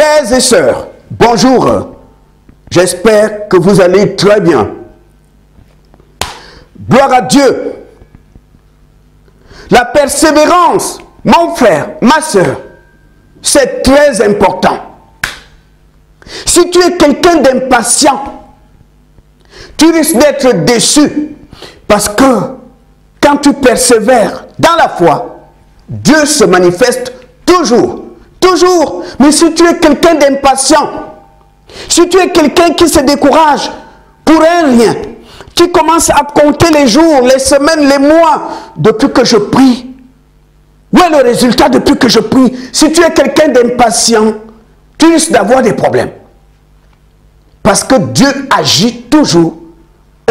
Frères et sœurs, bonjour. J'espère que vous allez très bien. Gloire à Dieu. La persévérance, mon frère, ma sœur, c'est très important. Si tu es quelqu'un d'impatient, tu risques d'être déçu parce que quand tu persévères dans la foi, Dieu se manifeste toujours. Toujours. Mais si tu es quelqu'un d'impatient, si tu es quelqu'un qui se décourage pour un rien, qui commence à compter les jours, les semaines, les mois, depuis que je prie, où est le résultat depuis que je prie? Si tu es quelqu'un d'impatient, tu risques d'avoir des problèmes. Parce que Dieu agit toujours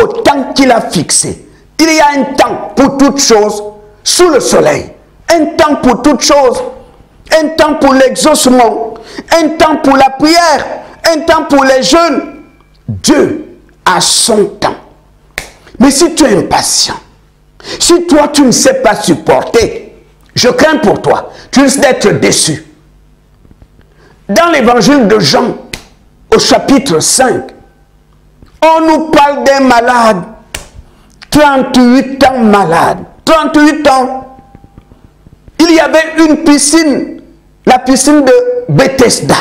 au temps qu'il a fixé. Il y a un temps pour toutes choses sous le soleil. Un temps pour toutes choses. Un temps pour l'exaucement. Un temps pour la prière. Un temps pour les jeûnes. Dieu a son temps. Mais si tu es impatient, si toi tu ne sais pas supporter, je crains pour toi, tu risques d'être déçu. Dans l'évangile de Jean, au chapitre 5, on nous parle d'un malade, 38 ans malade, 38 ans. Il y avait une piscine, la piscine de Bethesda.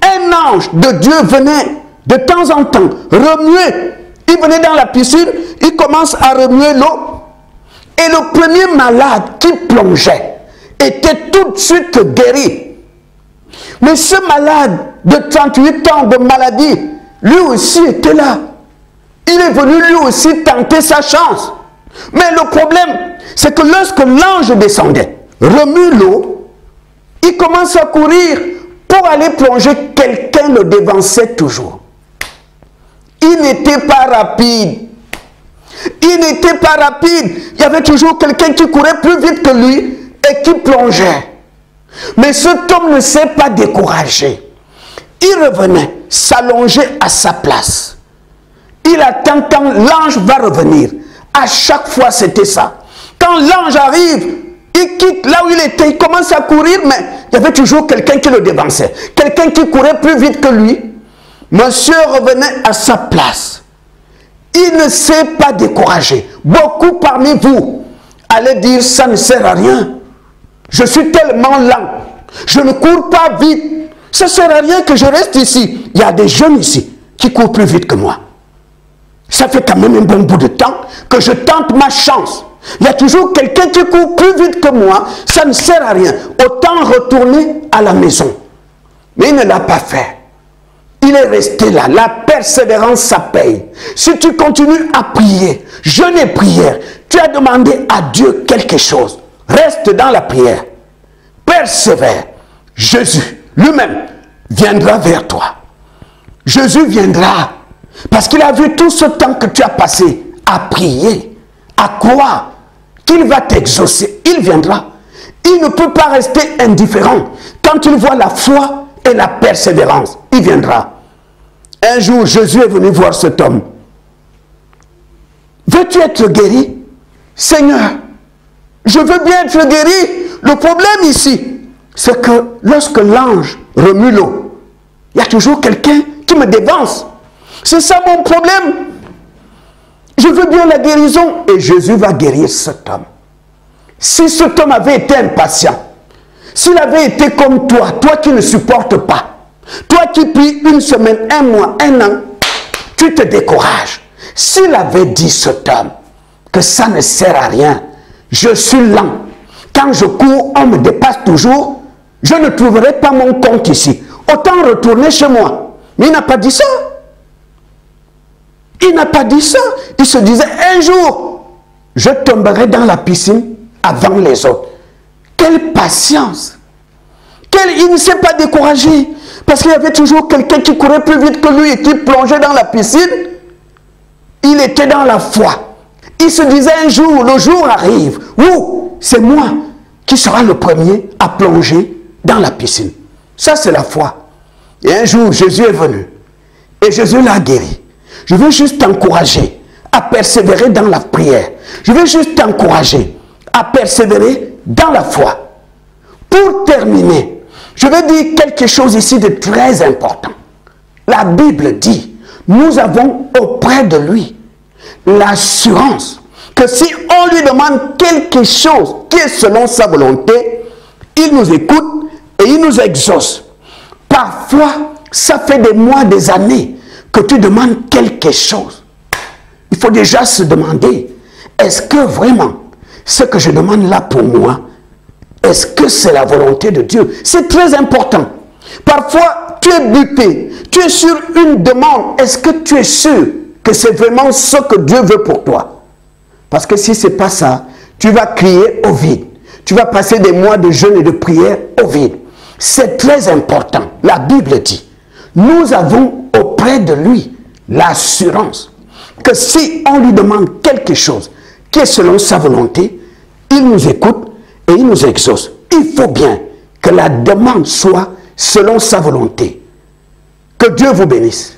Un ange de Dieu venait de temps en temps remuer. Il venait dans la piscine, il commence à remuer l'eau. Et le premier malade qui plongeait était tout de suite guéri. Mais ce malade de 38 ans de maladie, lui aussi était là. Il est venu lui aussi tenter sa chance. Mais le problème, c'est que lorsque l'ange descendait, remue l'eau, il commence à courir pour aller plonger. Quelqu'un le devançait toujours. Il n'était pas rapide. Il n'était pas rapide. Il y avait toujours quelqu'un qui courait plus vite que lui et qui plongeait. Mais cet homme ne s'est pas découragé. Il revenait s'allonger à sa place. Il attend quand l'ange va revenir. À chaque fois, c'était ça. Quand l'ange arrive, il quitte là où il était, il commence à courir, mais il y avait toujours quelqu'un qui le devançait. Quelqu'un qui courait plus vite que lui. Monsieur revenait à sa place. Il ne s'est pas découragé. Beaucoup parmi vous allaient dire, ça ne sert à rien. Je suis tellement lent. Je ne cours pas vite. Ça ne sert à rien que je reste ici. Il y a des jeunes ici qui courent plus vite que moi. Ça fait quand même un bon bout de temps que je tente ma chance. Il y a toujours quelqu'un qui court plus vite que moi. Ça ne sert à rien. Autant retourner à la maison. Mais il ne l'a pas fait. Il est resté là. La persévérance, ça paye. Si tu continues à prier, jeûner prière, tu as demandé à Dieu quelque chose. Reste dans la prière. Persévère. Jésus lui-même viendra vers toi. Jésus viendra. Parce qu'il a vu tout ce temps que tu as passé à prier, à croire qu'il va t'exaucer. Il viendra. Il ne peut pas rester indifférent. Quand il voit la foi et la persévérance, il viendra. Un jour, Jésus est venu voir cet homme. Veux-tu être guéri? Seigneur, je veux bien être guéri. Le problème ici, c'est que lorsque l'ange remue l'eau, il y a toujours quelqu'un qui me dévance. C'est ça mon problème. Je veux bien la guérison. Et Jésus va guérir cet homme. Si cet homme avait été impatient, s'il avait été comme toi, toi qui ne supportes pas, toi qui pries une semaine, un mois, un an, tu te décourages. S'il avait dit cet homme que ça ne sert à rien, je suis lent. Quand je cours, on me dépasse toujours. Je ne trouverai pas mon compte ici. Autant retourner chez moi. Mais il n'a pas dit ça. Il n'a pas dit ça. Il se disait, un jour, je tomberai dans la piscine avant les autres. Quelle patience. Il ne s'est pas découragé. Parce qu'il y avait toujours quelqu'un qui courait plus vite que lui et qui plongeait dans la piscine. Il était dans la foi. Il se disait un jour, le jour arrive, où c'est moi qui sera le premier à plonger dans la piscine. Ça, c'est la foi. Et un jour, Jésus est venu. Et Jésus l'a guéri. Je veux juste t'encourager à persévérer dans la prière. Je veux juste t'encourager à persévérer dans la foi. Pour terminer, Je vais dire quelque chose ici de très important. La Bible dit, nous avons auprès de lui l'assurance que si on lui demande quelque chose qui est selon sa volonté, il nous écoute et il nous exauce. Parfois, ça fait des mois, des années que tu demandes quelque chose. Il faut déjà se demander, est-ce que vraiment ce que je demande là pour moi, est-ce que c'est la volonté de Dieu? C'est très important. Parfois, tu es buté, tu es sur une demande. Est-ce que tu es sûr que c'est vraiment ce que Dieu veut pour toi? Parce que si ce n'est pas ça, tu vas crier au vide. Tu vas passer des mois de jeûne et de prière au vide. C'est très important. La Bible dit, nous avons auprès de lui l'assurance que si on lui demande quelque chose qui est selon sa volonté, il nous écoute et il nous exauce. Il faut bien que la demande soit selon sa volonté. Que Dieu vous bénisse.